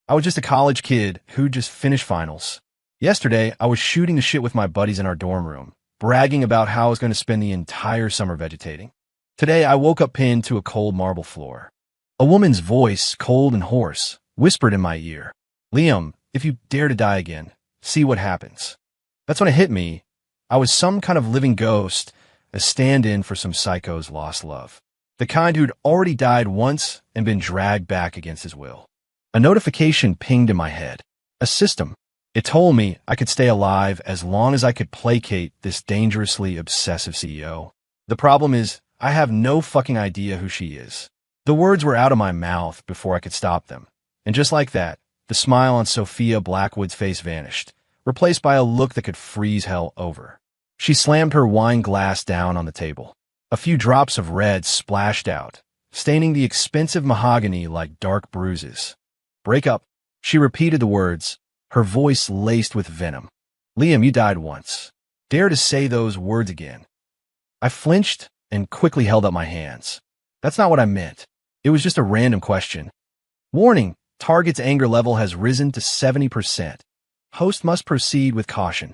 I was just a college kid who just finished finals. Yesterday, I was shooting the shit with my buddies in our dorm room, bragging about how I was going to spend the entire summer vegetating. Today, I woke up pinned to a cold marble floor. A woman's voice, cold and hoarse, whispered in my ear, "Liam, if you dare to die again, see what happens." That's when it hit me. I was some kind of living ghost, a stand-in for some psycho's lost love. The kind who'd already died once and been dragged back against his will. A notification pinged in my head. A system. It told me I could stay alive as long as I could placate this dangerously obsessive CEO. The problem is, I have no fucking idea who she is. The words were out of my mouth before I could stop them. And just like that, the smile on Sophia Blackwood's face vanished, replaced by a look that could freeze hell over. She slammed her wine glass down on the table. A few drops of red splashed out, staining the expensive mahogany like dark bruises. "Break up." She repeated the words, her voice laced with venom. "Liam, you died once. Dare to say those words again." I flinched and quickly held up my hands. That's not what I meant. It was just a random question. Warning, target's anger level has risen to 70%. Host must proceed with caution.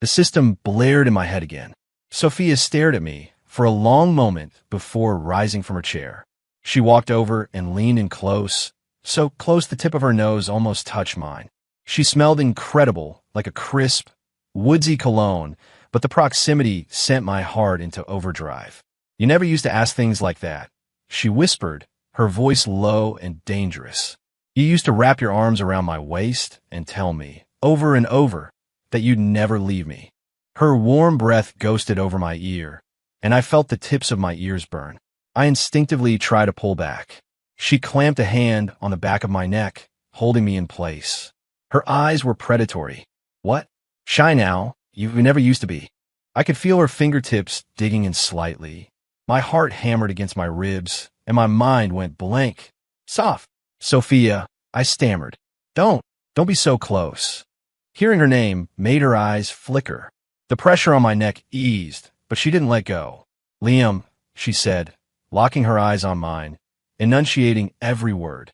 The system blared in my head again. Sophia stared at me for a long moment before rising from her chair. She walked over and leaned in close, so close the tip of her nose almost touched mine. She smelled incredible, like a crisp, woodsy cologne, but the proximity sent my heart into overdrive. "You never used to ask things like that," she whispered, her voice low and dangerous. "You used to wrap your arms around my waist and tell me, over and over, that you'd never leave me." Her warm breath ghosted over my ear, and I felt the tips of my ears burn. I instinctively tried to pull back. She clamped a hand on the back of my neck, holding me in place. Her eyes were predatory. "What? Shy now? You never used to be." I could feel her fingertips digging in slightly. My heart hammered against my ribs, and my mind went blank. "Soft. Sophia," I stammered. Don't be so close." Hearing her name made her eyes flicker. The pressure on my neck eased, but she didn't let go. "Liam," she said, locking her eyes on mine, enunciating every word.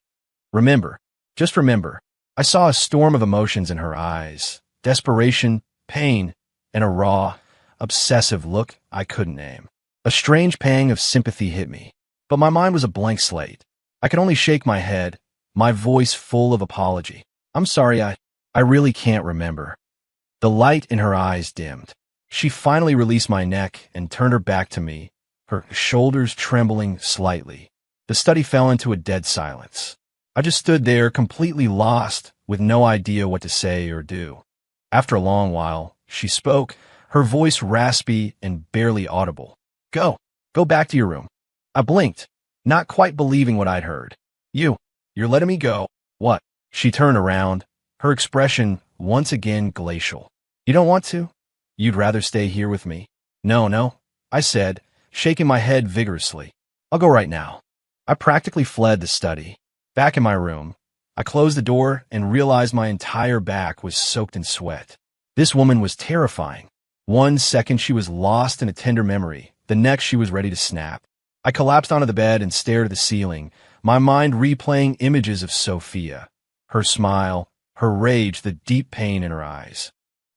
"Remember, just remember." I saw a storm of emotions in her eyes, desperation, pain, and a raw, obsessive look I couldn't name. A strange pang of sympathy hit me, but my mind was a blank slate. I could only shake my head, my voice full of apology. "I'm sorry, I really can't remember." The light in her eyes dimmed. She finally released my neck and turned her back to me, her shoulders trembling slightly. The study fell into a dead silence. I just stood there completely lost, with no idea what to say or do. After a long while, she spoke, her voice raspy and barely audible. Go back to your room." I blinked, not quite believing what I'd heard. You're letting me go?" "What?" She turned around, her expression once again glacial. "You don't want to? You'd rather stay here with me?" No, I said, shaking my head vigorously. "I'll go right now." I practically fled the study. Back in my room, I closed the door and realized my entire back was soaked in sweat. This woman was terrifying. One second she was lost in a tender memory, the next she was ready to snap. I collapsed onto the bed and stared at the ceiling, my mind replaying images of Sophia. Her smile, her rage, the deep pain in her eyes.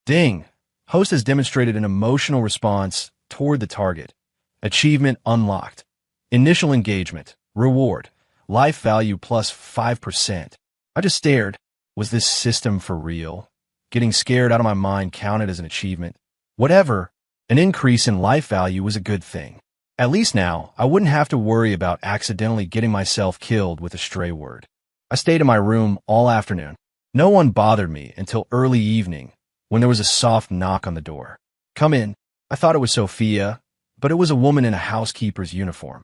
Ding! Host has demonstrated an emotional response toward the target. Achievement unlocked. Initial engagement. Reward. Life value plus 5%. I just stared. Was this system for real? Getting scared out of my mind counted as an achievement. Whatever. An increase in life value was a good thing. At least now, I wouldn't have to worry about accidentally getting myself killed with a stray word. I stayed in my room all afternoon. No one bothered me until early evening, when there was a soft knock on the door. "Come in." I thought it was Sophia, but it was a woman in a housekeeper's uniform.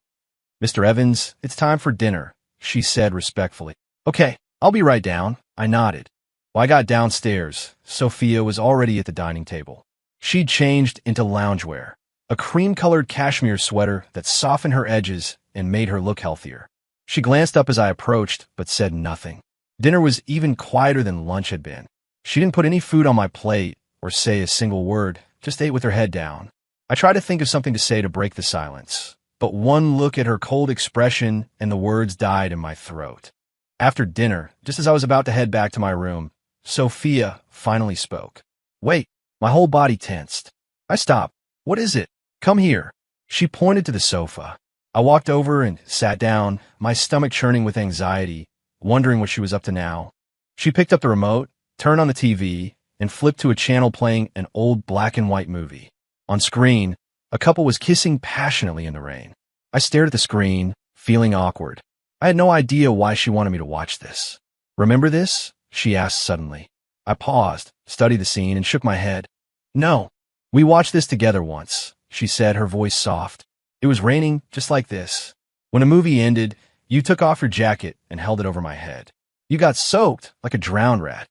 "Mr. Evans, it's time for dinner," she said respectfully. "Okay, I'll be right down." I nodded. When I got downstairs, Sophia was already at the dining table. She'd changed into loungewear, a cream-colored cashmere sweater that softened her edges and made her look healthier. She glanced up as I approached, but said nothing. Dinner was even quieter than lunch had been. She didn't put any food on my plate or say a single word, just ate with her head down. I tried to think of something to say to break the silence, but one look at her cold expression and the words died in my throat. After dinner, just as I was about to head back to my room, Sophia finally spoke. Wait, my whole body tensed. I stopped. What is it? Come here. She pointed to the sofa. I walked over and sat down, my stomach churning with anxiety, wondering what she was up to now. She picked up the remote, turned on the TV, and flipped to a channel playing an old black and white movie. On screen, a couple was kissing passionately in the rain. I stared at the screen, feeling awkward. I had no idea why she wanted me to watch this. Remember this? She asked suddenly. I paused, studied the scene, and shook my head. No. We watched this together once, she said, her voice soft. It was raining just like this. When a movie ended, you took off your jacket and held it over my head. You got soaked like a drowned rat.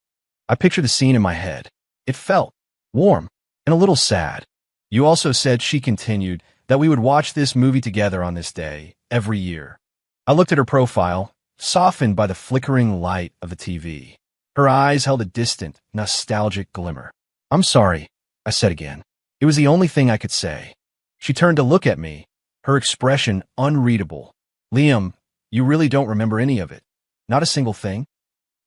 I pictured the scene in my head. It felt warm and a little sad. You also said, she continued, that we would watch this movie together on this day, every year. I looked at her profile, softened by the flickering light of the TV. Her eyes held a distant, nostalgic glimmer. I'm sorry, I said again. It was the only thing I could say. She turned to look at me, her expression unreadable. Liam, you really don't remember any of it? Not a single thing?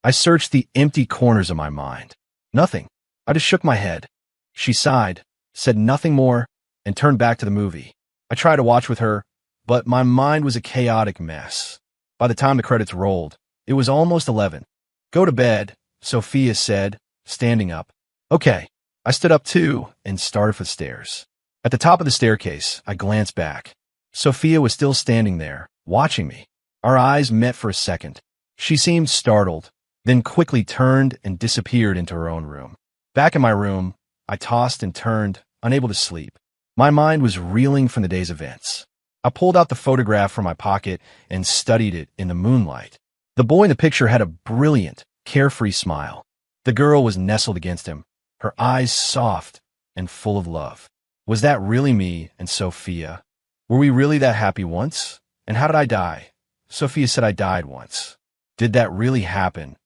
I searched the empty corners of my mind. Nothing. I just shook my head. She sighed, said nothing more, and turned back to the movie. I tried to watch with her, but my mind was a chaotic mess. By the time the credits rolled, it was almost 11. Go to bed, Sophia said, standing up. Okay. I stood up too and started for the stairs. At the top of the staircase, I glanced back. Sophia was still standing there, watching me. Our eyes met for a second. She seemed startled, then quickly turned and disappeared into her own room. Back in my room, I tossed and turned, unable to sleep. My mind was reeling from the day's events. I pulled out the photograph from my pocket and studied it in the moonlight. The boy in the picture had a brilliant, carefree smile. The girl was nestled against him, her eyes soft and full of love. Was that really me and Sophia? Were we really that happy once? And how did I die? Sophia said I died once. Did that really happen?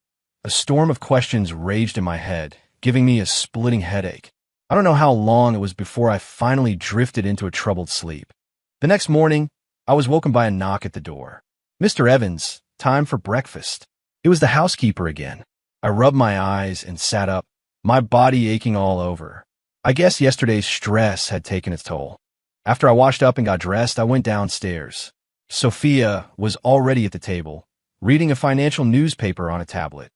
A storm of questions raged in my head, giving me a splitting headache. I don't know how long it was before I finally drifted into a troubled sleep. The next morning, I was woken by a knock at the door. Mr. Evans, time for breakfast. It was the housekeeper again. I rubbed my eyes and sat up, my body aching all over. I guess yesterday's stress had taken its toll. After I washed up and got dressed, I went downstairs. Sophia was already at the table, reading a financial newspaper on a tablet.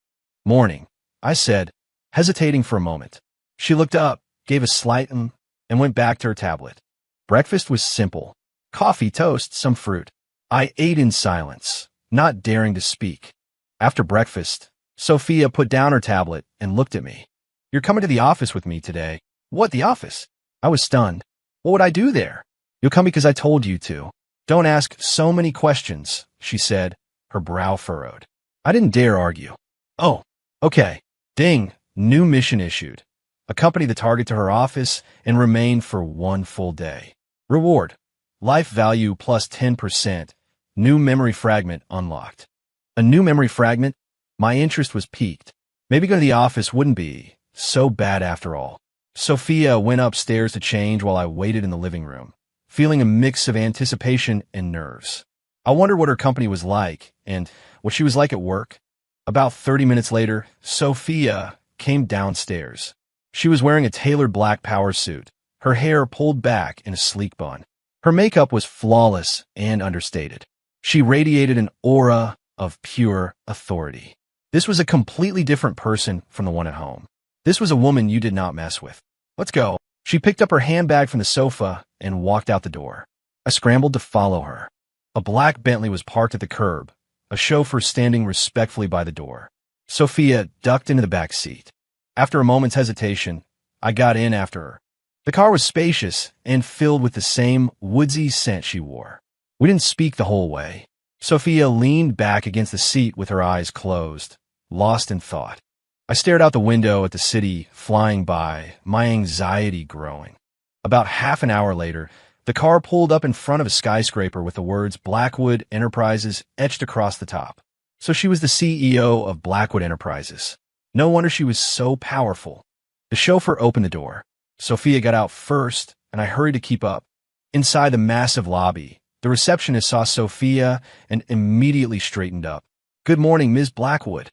Morning, I said, hesitating for a moment. She looked up, gave a slight and went back to her tablet. Breakfast was simple. Coffee, toast, some fruit. I ate in silence, not daring to speak. After breakfast, Sophia put down her tablet and looked at me. You're coming to the office with me today. What, the office? I was stunned. What would I do there? You'll come because I told you to. Don't ask so many questions, she said, her brow furrowed. I didn't dare argue. Oh, okay. Ding, new mission issued. Accompany the target to her office and remain for one full day. Reward. Life value plus 10%. New memory fragment unlocked. A new memory fragment? My interest was piqued. Maybe going to the office wouldn't be so bad after all. Sophia went upstairs to change while I waited in the living room, feeling a mix of anticipation and nerves. I wondered what her company was like and what she was like at work. About 30 minutes later, Sophia came downstairs. She was wearing a tailored black power suit, her hair pulled back in a sleek bun. Her makeup was flawless and understated. She radiated an aura of pure authority. This was a completely different person from the one at home. This was a woman you did not mess with. Let's go. She picked up her handbag from the sofa and walked out the door. I scrambled to follow her. A black Bentley was parked at the curb, a chauffeur standing respectfully by the door. Sophia ducked into the back seat. After a moment's hesitation, I got in after her. The car was spacious and filled with the same woodsy scent she wore. We didn't speak the whole way. Sophia leaned back against the seat with her eyes closed, lost in thought. I stared out the window at the city flying by, my anxiety growing. About half an hour later, the car pulled up in front of a skyscraper with the words Blackwood Enterprises etched across the top. So she was the CEO of Blackwood Enterprises. No wonder she was so powerful. The chauffeur opened the door. Sophia got out first, and I hurried to keep up. Inside the massive lobby, the receptionist saw Sophia and immediately straightened up. Good morning, Ms. Blackwood.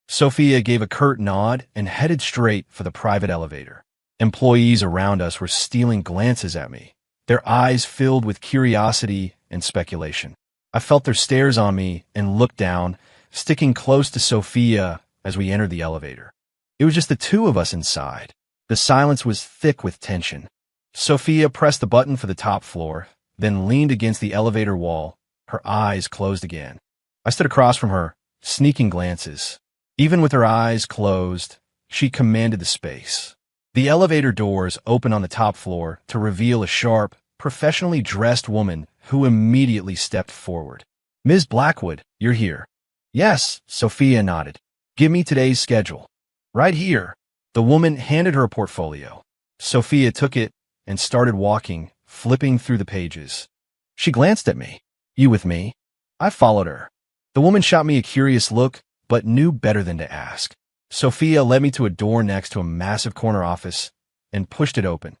Sophia gave a curt nod and headed straight for the private elevator. Employees around us were stealing glances at me, their eyes filled with curiosity and speculation. I felt their stares on me and looked down, sticking close to Sophia as we entered the elevator. It was just the two of us inside. The silence was thick with tension. Sophia pressed the button for the top floor, then leaned against the elevator wall, her eyes closed again. I stood across from her, sneaking glances. Even with her eyes closed, she commanded the space. The elevator doors opened on the top floor to reveal a sharp, professionally dressed woman who immediately stepped forward. Ms. Blackwood, you're here. Yes, Sophia nodded. Give me today's schedule. Right here. The woman handed her a portfolio. Sophia took it and started walking, flipping through the pages. She glanced at me. You with me? I followed her. The woman shot me a curious look, but knew better than to ask. Sophia led me to a door next to a massive corner office and pushed it open.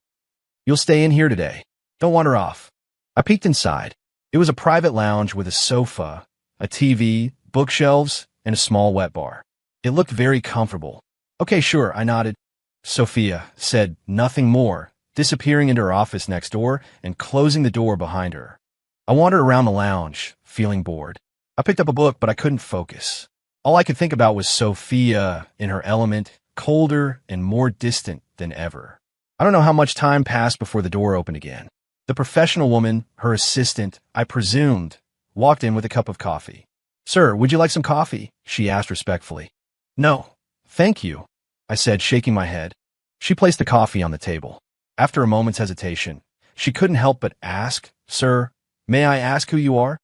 You'll stay in here today. Don't wander off. I peeked inside. It was a private lounge with a sofa, a TV, bookshelves, and a small wet bar. It looked very comfortable. Okay, sure, I nodded. Sophia said nothing more, disappearing into her office next door and closing the door behind her. I wandered around the lounge, feeling bored. I picked up a book, but I couldn't focus. All I could think about was Sophia in her element, colder and more distant than ever. I don't know how much time passed before the door opened again. The professional woman, her assistant, I presumed, walked in with a cup of coffee. Sir, would you like some coffee? She asked respectfully. No, thank you, I said, shaking my head. She placed the coffee on the table. After a moment's hesitation, she couldn't help but ask, Sir, may I ask who you are?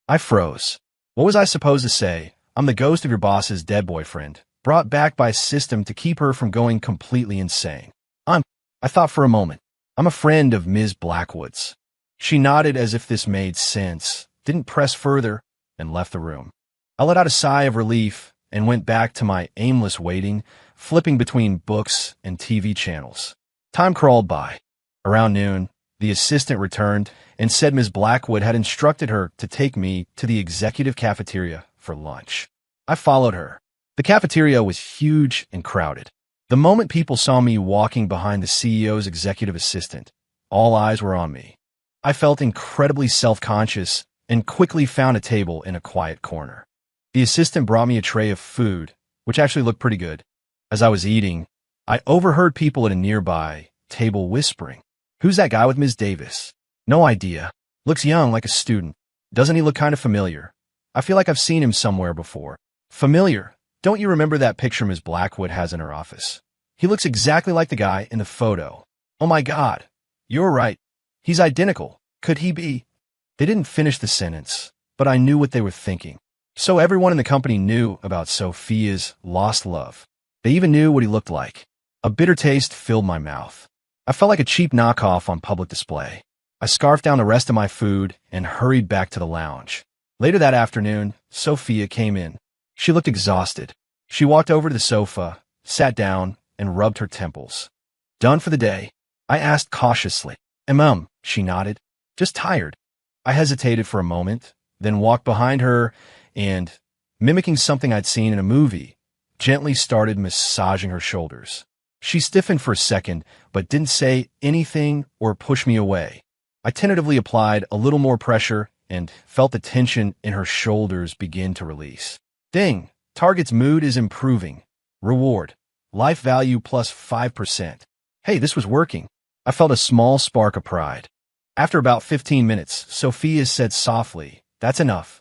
I froze. What was I supposed to say? I'm the ghost of your boss's dead boyfriend, brought back by a system to keep her from going completely insane. I thought for a moment. I'm a friend of Ms. Blackwood's. She nodded as if this made sense, didn't press further, and left the room. I let out a sigh of relief and went back to my aimless waiting, flipping between books and TV channels. Time crawled by. Around noon, the assistant returned and said Ms. Blackwood had instructed her to take me to the executive cafeteria for lunch. I followed her. The cafeteria was huge and crowded. The moment people saw me walking behind the CEO's executive assistant, all eyes were on me. I felt incredibly self-conscious and quickly found a table in a quiet corner. The assistant brought me a tray of food, which actually looked pretty good. As I was eating, I overheard people at a nearby table whispering, Who's that guy with Ms. Davis? No idea. Looks young, like a student. Doesn't he look kind of familiar? I feel like I've seen him somewhere before. Familiar? Don't you remember that picture Ms. Blackwood has in her office? He looks exactly like the guy in the photo. Oh my God. You're right. He's identical. Could he be? They didn't finish the sentence, but I knew what they were thinking. So everyone in the company knew about Sophia's lost love. They even knew what he looked like. A bitter taste filled my mouth. I felt like a cheap knockoff on public display. I scarfed down the rest of my food and hurried back to the lounge. Later that afternoon, Sophia came in. She looked exhausted. She walked over to the sofa, sat down, and rubbed her temples. Done for the day? I asked cautiously. She nodded. Just tired. I hesitated for a moment, then walked behind her and, mimicking something I'd seen in a movie, gently started massaging her shoulders. She stiffened for a second, but didn't say anything or push me away. I tentatively applied a little more pressure and felt the tension in her shoulders begin to release. Ding! Target's mood is improving. Reward. Life value plus 5%. Hey, this was working. I felt a small spark of pride. After about 15 minutes, Sophia said softly, That's enough.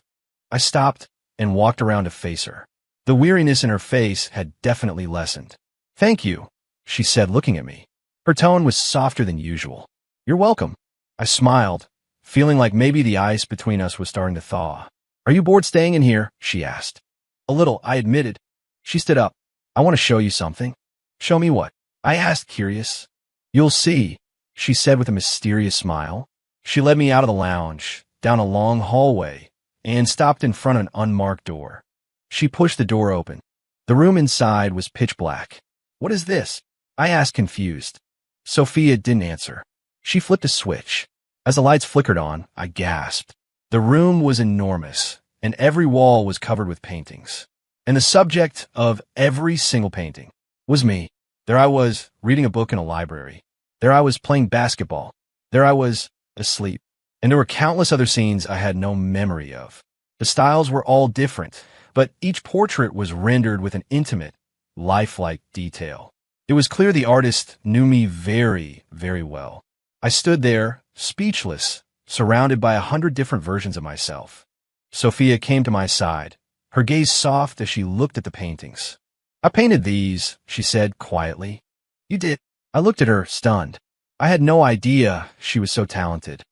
I stopped and walked around to face her. The weariness in her face had definitely lessened. Thank you, she said, looking at me. Her tone was softer than usual. You're welcome. I smiled, feeling like maybe the ice between us was starting to thaw. Are you bored staying in here? She asked. A little, I admitted. She stood up. I want to show you something. Show me what? I asked, curious. You'll see, she said with a mysterious smile. She led me out of the lounge, down a long hallway, and stopped in front of an unmarked door. She pushed the door open. The room inside was pitch black. What is this? I asked, confused. Sophia didn't answer. She flipped a switch. As the lights flickered on, I gasped. The room was enormous, and every wall was covered with paintings. And the subject of every single painting was me. There I was, reading a book in a library. There I was, playing basketball. There I was, asleep. And there were countless other scenes I had no memory of. The styles were all different, but each portrait was rendered with an intimate, lifelike detail. It was clear the artist knew me very, very well. I stood there, speechless, surrounded by 100 different versions of myself. Sophia came to my side, her gaze soft as she looked at the paintings. "I painted these," she said quietly. "You did?" I looked at her, stunned. I had no idea she was so talented.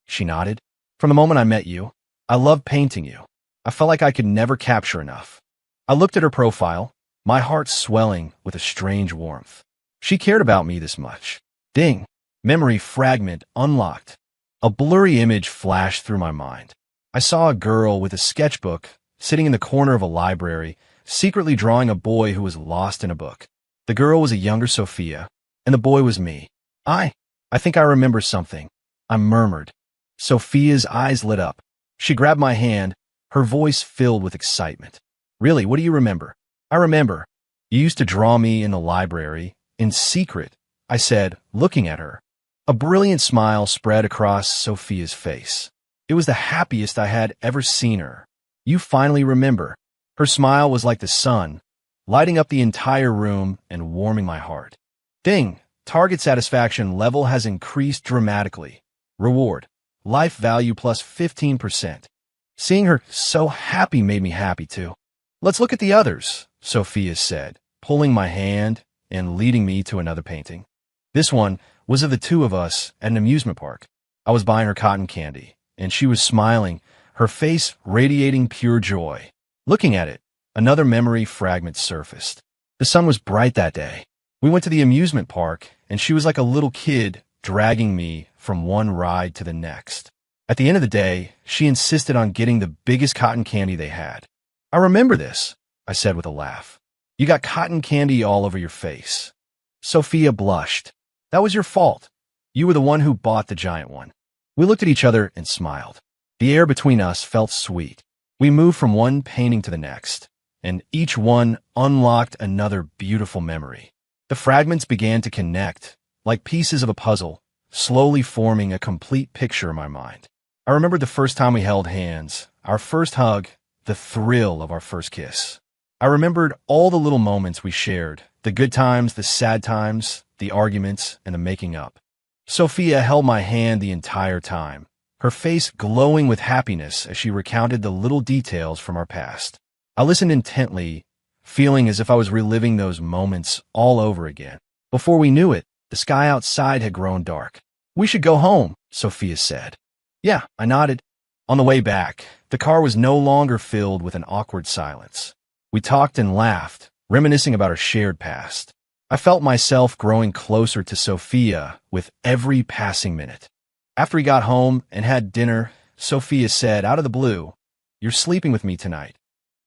She nodded. "From the moment I met you, I loved painting you. I felt like I could never capture enough." I looked at her profile, my heart swelling with a strange warmth. She cared about me this much. Ding! Memory fragment unlocked. A blurry image flashed through my mind. I saw a girl with a sketchbook sitting in the corner of a library, secretly drawing a boy who was lost in a book. The girl was a younger Sophia, and the boy was me. I think I remember something," I murmured. Sophia's eyes lit up. She grabbed my hand, her voice filled with excitement. "Really, what do you remember?" "I remember. You used to draw me in the library, in secret," I said, looking at her. A brilliant smile spread across Sophia's face. It was the happiest I had ever seen her. "You finally remember." Her smile was like the sun, lighting up the entire room and warming my heart. Ding! Target satisfaction level has increased dramatically. Reward: life value plus 15%. Seeing her so happy made me happy too. "Let's look at the others," Sophia said, pulling my hand and leading me to another painting. This one was of the two of us at an amusement park. I was buying her cotton candy, and she was smiling, her face radiating pure joy. Looking at it, another memory fragment surfaced. The sun was bright that day. We went to the amusement park, and she was like a little kid dragging me from one ride to the next. At the end of the day, she insisted on getting the biggest cotton candy they had. "I remember this," I said with a laugh. "You got cotton candy all over your face." Sophia blushed. "That was your fault. You were the one who bought the giant one." We looked at each other and smiled. The air between us felt sweet. We moved from one painting to the next, and each one unlocked another beautiful memory. The fragments began to connect, like pieces of a puzzle, slowly forming a complete picture in my mind. I remembered the first time we held hands, our first hug, the thrill of our first kiss. I remembered all the little moments we shared, the good times, the sad times, the arguments, and the making up. Sophia held my hand the entire time, her face glowing with happiness as she recounted the little details from our past. I listened intently, feeling as if I was reliving those moments all over again. Before we knew it, the sky outside had grown dark. "We should go home," Sophia said. "Yeah," I nodded. On the way back, the car was no longer filled with an awkward silence. We talked and laughed, reminiscing about our shared past. I felt myself growing closer to Sophia with every passing minute. After we got home and had dinner, Sophia said, out of the blue, "You're sleeping with me tonight."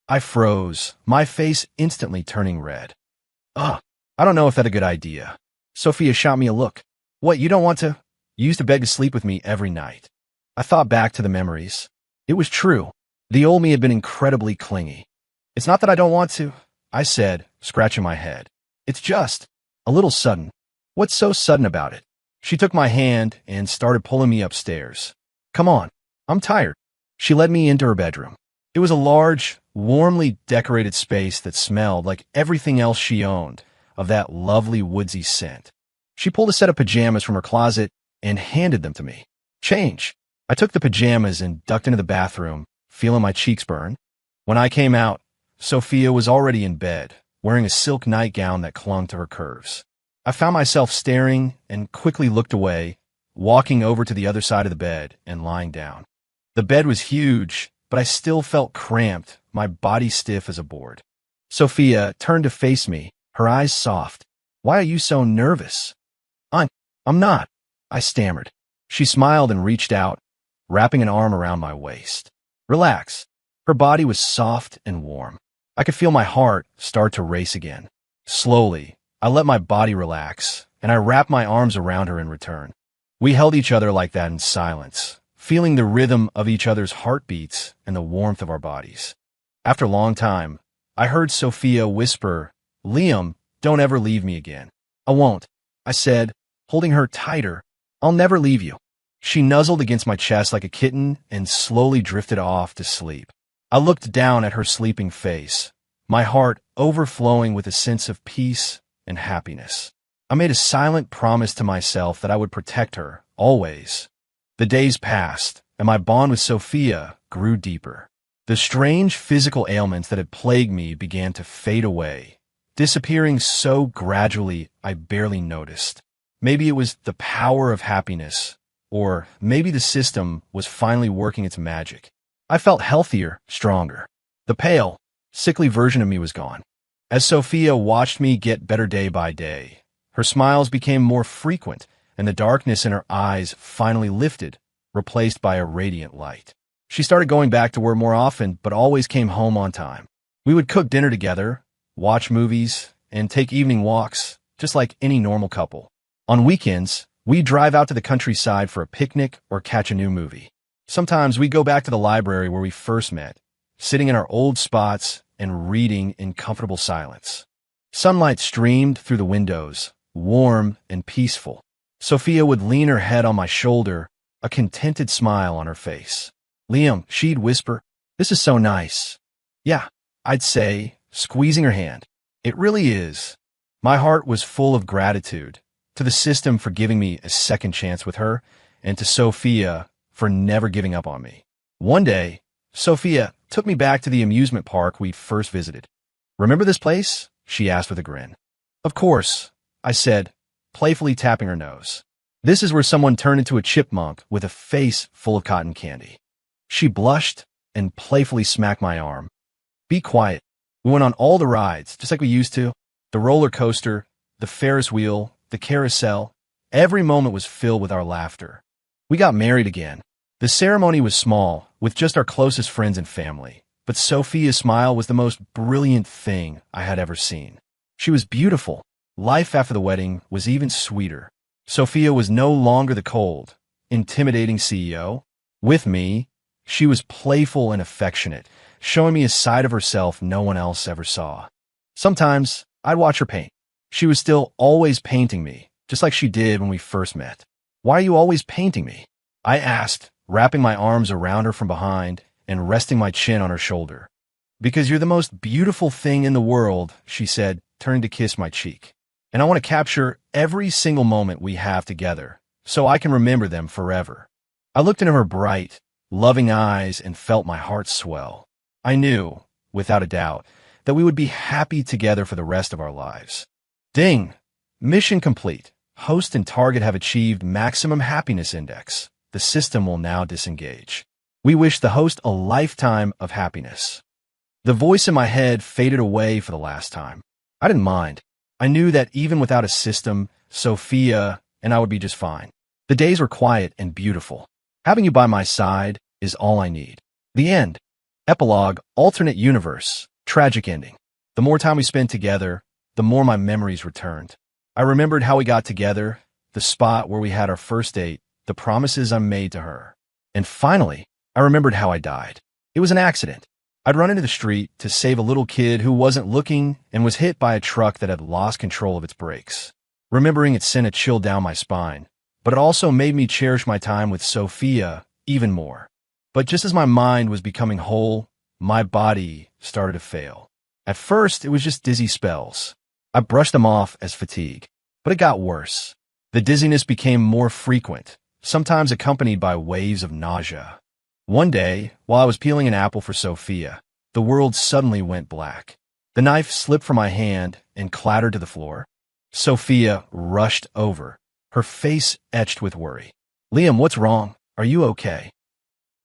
I froze, my face instantly turning red. I don't know if that's a good idea." Sophia shot me a look. "What, you don't want to?" "You used to beg to sleep with me every night." I thought back to the memories. It was true. The old me had been incredibly clingy. "It's not that I don't want to," I said, scratching my head. "It's just a little sudden." "What's so sudden about it?" She took my hand and started pulling me upstairs. "Come on, I'm tired." She led me into her bedroom. It was a large, warmly decorated space that smelled like everything else she owned, of that lovely woodsy scent. She pulled a set of pajamas from her closet and handed them to me. "Change." I took the pajamas and ducked into the bathroom, feeling my cheeks burn. When I came out, Sophia was already in bed, wearing a silk nightgown that clung to her curves. I found myself staring and quickly looked away, walking over to the other side of the bed and lying down. The bed was huge, but I still felt cramped, my body stiff as a board. Sophia turned to face me, her eyes soft. "Why are you so nervous?" I'm not," I stammered. She smiled and reached out, wrapping an arm around my waist. "Relax." Her body was soft and warm. I could feel my heart start to race again. Slowly, I let my body relax, and I wrapped my arms around her in return. We held each other like that in silence, feeling the rhythm of each other's heartbeats and the warmth of our bodies. After a long time, I heard Sophia whisper, "Liam, don't ever leave me again." "I won't," I said, holding her tighter. "I'll never leave you." She nuzzled against my chest like a kitten and slowly drifted off to sleep. I looked down at her sleeping face, my heart overflowing with a sense of peace and happiness. I made a silent promise to myself that I would protect her, always. The days passed, and my bond with Sophia grew deeper. The strange physical ailments that had plagued me began to fade away, disappearing so gradually I barely noticed. Maybe it was the power of happiness, or maybe the system was finally working its magic. I felt healthier, stronger. The pale, sickly version of me was gone. As Sophia watched me get better day by day, her smiles became more frequent, and the darkness in her eyes finally lifted, replaced by a radiant light. She started going back to work more often, but always came home on time. We would cook dinner together, watch movies, and take evening walks, just like any normal couple. On weekends, we'd drive out to the countryside for a picnic or catch a new movie. Sometimes we'd go back to the library where we first met, sitting in our old spots and reading in comfortable silence. Sunlight streamed through the windows, warm and peaceful. Sophia would lean her head on my shoulder, a contented smile on her face. "Liam," she'd whisper, "this is so nice." "Yeah," I'd say, squeezing her hand. "It really is." My heart was full of gratitude, to the system for giving me a second chance with her, and to Sophia for never giving up on me. One day, Sophia took me back to the amusement park we'd first visited. "Remember this place?" she asked with a grin. "Of course," I said, playfully tapping her nose. "This is where someone turned into a chipmunk with a face full of cotton candy." She blushed and playfully smacked my arm. "Be quiet." We went on all the rides, just like we used to. The roller coaster, the Ferris wheel, the carousel. Every moment was filled with our laughter. We got married again. The ceremony was small, with just our closest friends and family, but Sophia's smile was the most brilliant thing I had ever seen. She was beautiful. Life after the wedding was even sweeter. Sophia was no longer the cold, intimidating CEO. With me, she was playful and affectionate, showing me a side of herself no one else ever saw. Sometimes, I'd watch her paint. She was still always painting me, just like she did when we first met. "Why are you always painting me?" I asked, wrapping my arms around her from behind and resting my chin on her shoulder. "Because you're the most beautiful thing in the world," she said, turning to kiss my cheek. "And I want to capture every single moment we have together, so I can remember them forever." I looked into her bright, loving eyes and felt my heart swell. I knew, without a doubt, that we would be happy together for the rest of our lives. Ding! Mission complete. Host and target have achieved maximum happiness index. The system will now disengage. We wish the host a lifetime of happiness. The voice in my head faded away for the last time. I didn't mind. I knew that even without a system, Sophia and I would be just fine. The days were quiet and beautiful. Having you by my side is all I need. The end. Epilogue, alternate universe, tragic ending. The more time we spent together, the more my memories returned. I remembered how we got together, the spot where we had our first date, the promises I made to her. And finally, I remembered how I died. It was an accident. I'd run into the street to save a little kid who wasn't looking and was hit by a truck that had lost control of its brakes. Remembering it sent a chill down my spine, but it also made me cherish my time with Sophia even more. But just as my mind was becoming whole, my body started to fail. At first, it was just dizzy spells. I brushed them off as fatigue, but it got worse. The dizziness became more frequent, sometimes accompanied by waves of nausea. One day, while I was peeling an apple for Sophia, the world suddenly went black. The knife slipped from my hand and clattered to the floor. Sophia rushed over, her face etched with worry. "Liam, what's wrong? Are you okay?"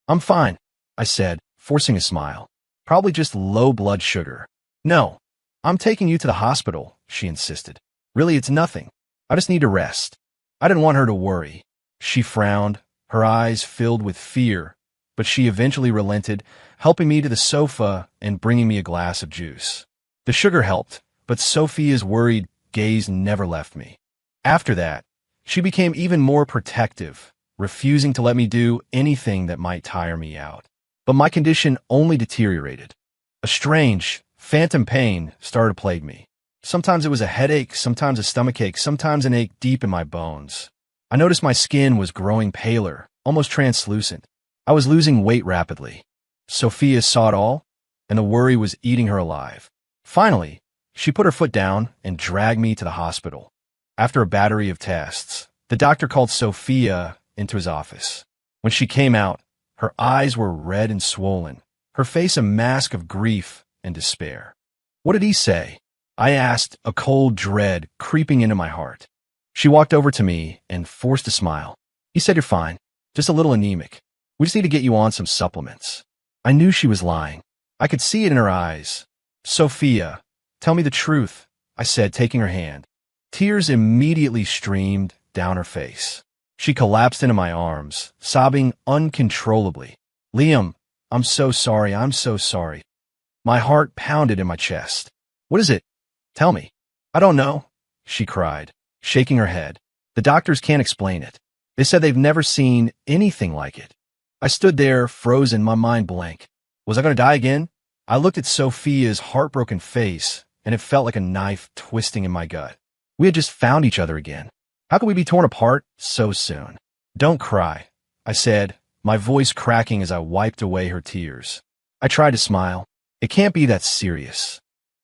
"I'm fine," I said, forcing a smile. "Probably just low blood sugar." "No, I'm taking you to the hospital," she insisted. "Really, it's nothing. I just need to rest." I didn't want her to worry. She frowned, her eyes filled with fear, but she eventually relented, helping me to the sofa and bringing me a glass of juice. The sugar helped, but Sophia's worried gaze never left me. After that, she became even more protective, refusing to let me do anything that might tire me out. But my condition only deteriorated. A strange, phantom pain started to plague me. Sometimes it was a headache, sometimes a stomachache, sometimes an ache deep in my bones. I noticed my skin was growing paler, almost translucent. I was losing weight rapidly. Sophia saw it all, and the worry was eating her alive. Finally, she put her foot down and dragged me to the hospital. After a battery of tests, the doctor called Sophia into his office. When she came out, her eyes were red and swollen, her face a mask of grief and despair. "What did he say?" I asked, a cold dread creeping into my heart. She walked over to me and forced a smile. "He said you're fine, just a little anemic. We just need to get you on some supplements." I knew she was lying. I could see it in her eyes. "Sophia, tell me the truth," I said, taking her hand. Tears immediately streamed down her face. She collapsed into my arms, sobbing uncontrollably. "Liam, I'm so sorry, I'm so sorry." My heart pounded in my chest. "What is it? Tell me." "I don't know," she cried, shaking her head. "The doctors can't explain it. They said they've never seen anything like it." I stood there, frozen, my mind blank. Was I going to die again? I looked at Sophia's heartbroken face, and it felt like a knife twisting in my gut. We had just found each other again. How could we be torn apart so soon? "Don't cry," I said, my voice cracking as I wiped away her tears. I tried to smile. "It can't be that serious."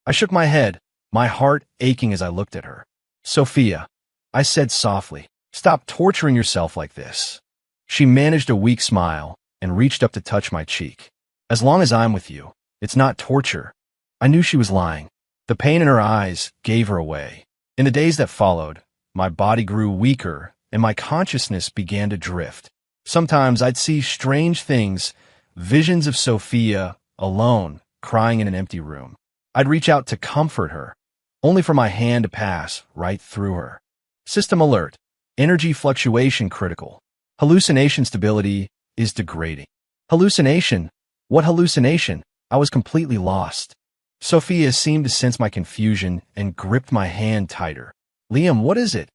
I shook my head, my heart aching as I looked at her. "Sophia," I said softly, "stop torturing yourself like this." She managed a weak smile and reached up to touch my cheek. "As long as I'm with you, it's not torture." I knew she was lying. The pain in her eyes gave her away. In the days that followed, my body grew weaker and my consciousness began to drift. Sometimes I'd see strange things, visions of Sophia alone, crying in an empty room. I'd reach out to comfort her, only for my hand to pass right through her. System alert. Energy fluctuation critical. Hallucination stability is degrading. Hallucination? What hallucination? I was completely lost. Sophia seemed to sense my confusion and gripped my hand tighter. "Liam, what is it?"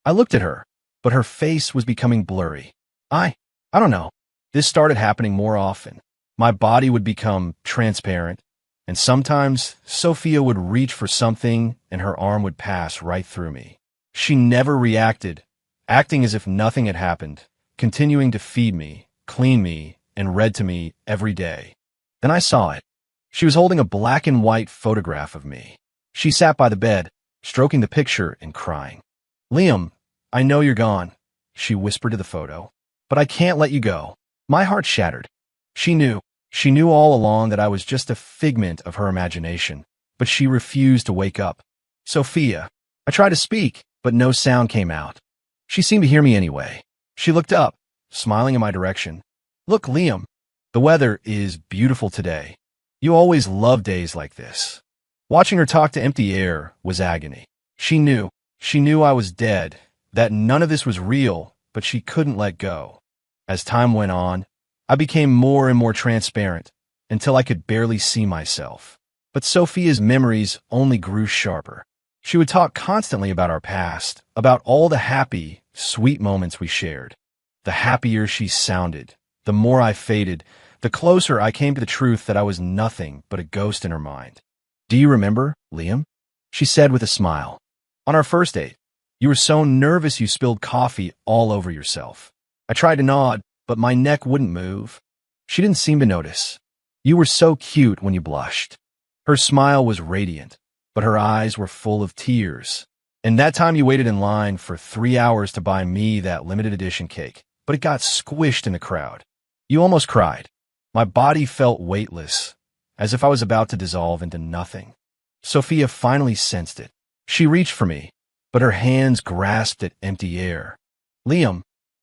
I looked at her, but her face was becoming blurry. I don't know. This started happening more often. My body would become transparent, and sometimes Sophia would reach for something and her arm would pass right through me. She never reacted, acting as if nothing had happened, continuing to feed me, clean me, and read to me every day. Then I saw it. She was holding a black and white photograph of me. She sat by the bed, stroking the picture and crying. "Liam, I know you're gone," she whispered to the photo, "but I can't let you go." My heart shattered. She knew all along that I was just a figment of her imagination, but she refused to wake up. "Sophia." I tried to speak, but no sound came out. She seemed to hear me anyway. She looked up, smiling in my direction. "Look, Liam, the weather is beautiful today. You always love days like this." Watching her talk to empty air was agony. She knew I was dead, that none of this was real, but she couldn't let go. As time went on, I became more and more transparent, until I could barely see myself. But Sophia's memories only grew sharper. She would talk constantly about our past, about all the happy, sweet moments we shared. The happier she sounded, the more I faded, the closer I came to the truth that I was nothing but a ghost in her mind. "Do you remember, Liam?" she said with a smile. "On our first date, you were so nervous you spilled coffee all over yourself." I tried to nod, but my neck wouldn't move. She didn't seem to notice. "You were so cute when you blushed." Her smile was radiant, but her eyes were full of tears. "And that time you waited in line for 3 hours to buy me that limited edition cake, but it got squished in the crowd. You almost cried." My body felt weightless, as if I was about to dissolve into nothing. Sophia finally sensed it. She reached for me, but her hands grasped at empty air. "Liam,"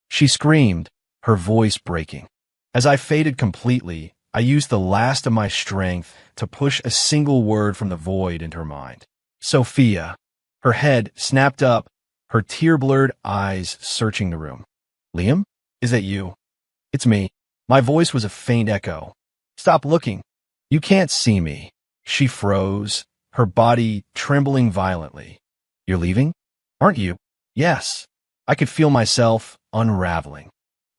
she screamed, her voice breaking. As I faded completely, I used the last of my strength to push a single word from the void into her mind. "Sophia." Her head snapped up, her tear-blurred eyes searching the room. "Liam, is that you?" "It's me." My voice was a faint echo. "Stop looking. You can't see me." She froze, her body trembling violently. "You're leaving? Aren't you?" "Yes." I could feel myself unraveling.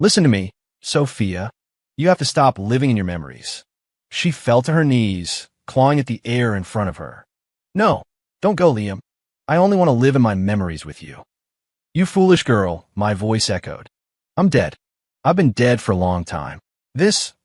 Listen to me, Sophia. You have to stop living in your memories. She fell to her knees, clawing at the air in front of her. No, don't go, Liam. I only want to live in my memories with you. You foolish girl, my voice echoed. I'm dead. I've been dead for a long time.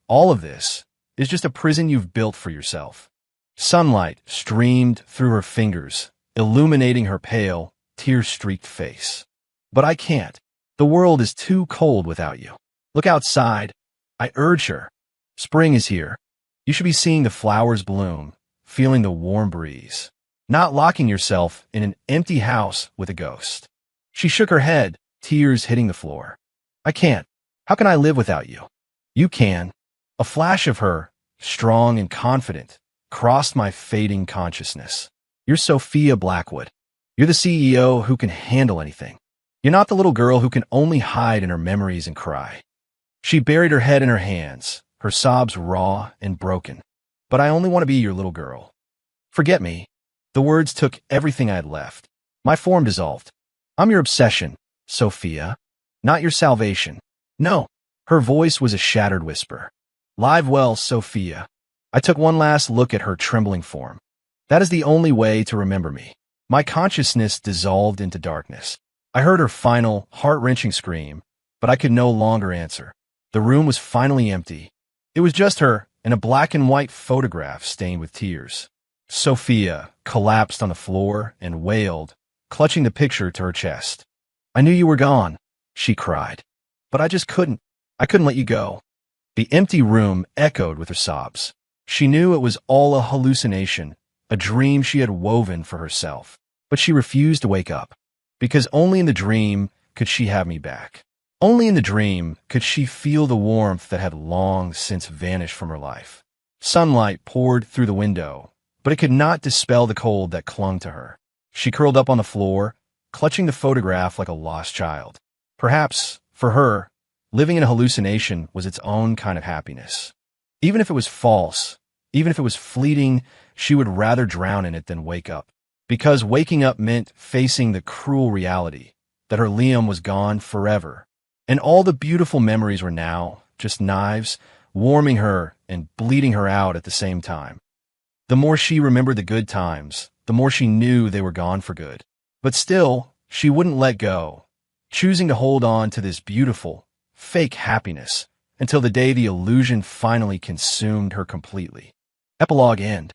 All of this, is just a prison you've built for yourself. Sunlight streamed through her fingers, illuminating her pale, tear-streaked face. But I can't. The world is too cold without you. Look outside. I urge her. Spring is here. You should be seeing the flowers bloom, feeling the warm breeze, not locking yourself in an empty house with a ghost. She shook her head, tears hitting the floor. I can't. How can I live without you? You can. A flash of her, strong and confident, crossed my fading consciousness. You're Sophia Blackwood. You're the CEO who can handle anything. You're not the little girl who can only hide in her memories and cry. She buried her head in her hands, her sobs raw and broken. But I only want to be your little girl. Forget me. The words took everything I had left. My form dissolved. I'm your obsession, Sophia. Not your salvation. No. Her voice was a shattered whisper. Live well, Sophia. I took one last look at her trembling form. That is the only way to remember me. My consciousness dissolved into darkness. I heard her final, heart-wrenching scream, but I could no longer answer. The room was finally empty. It was just her and a black and white photograph stained with tears. Sophia collapsed on the floor and wailed, clutching the picture to her chest. I knew you were gone, she cried. But I just couldn't. I couldn't let you go. The empty room echoed with her sobs. She knew it was all a hallucination, a dream she had woven for herself. But she refused to wake up, because only in the dream could she have me back. Only in the dream could she feel the warmth that had long since vanished from her life. Sunlight poured through the window, but it could not dispel the cold that clung to her. She curled up on the floor, clutching the photograph like a lost child. Perhaps, for her, living in a hallucination was its own kind of happiness. Even if it was false, even if it was fleeting, she would rather drown in it than wake up. Because waking up meant facing the cruel reality that her Liam was gone forever. And all the beautiful memories were now just knives, warming her and bleeding her out at the same time. The more she remembered the good times, the more she knew they were gone for good. But still, she wouldn't let go, choosing to hold on to this beautiful, fake happiness until the day the illusion finally consumed her completely. Epilogue end.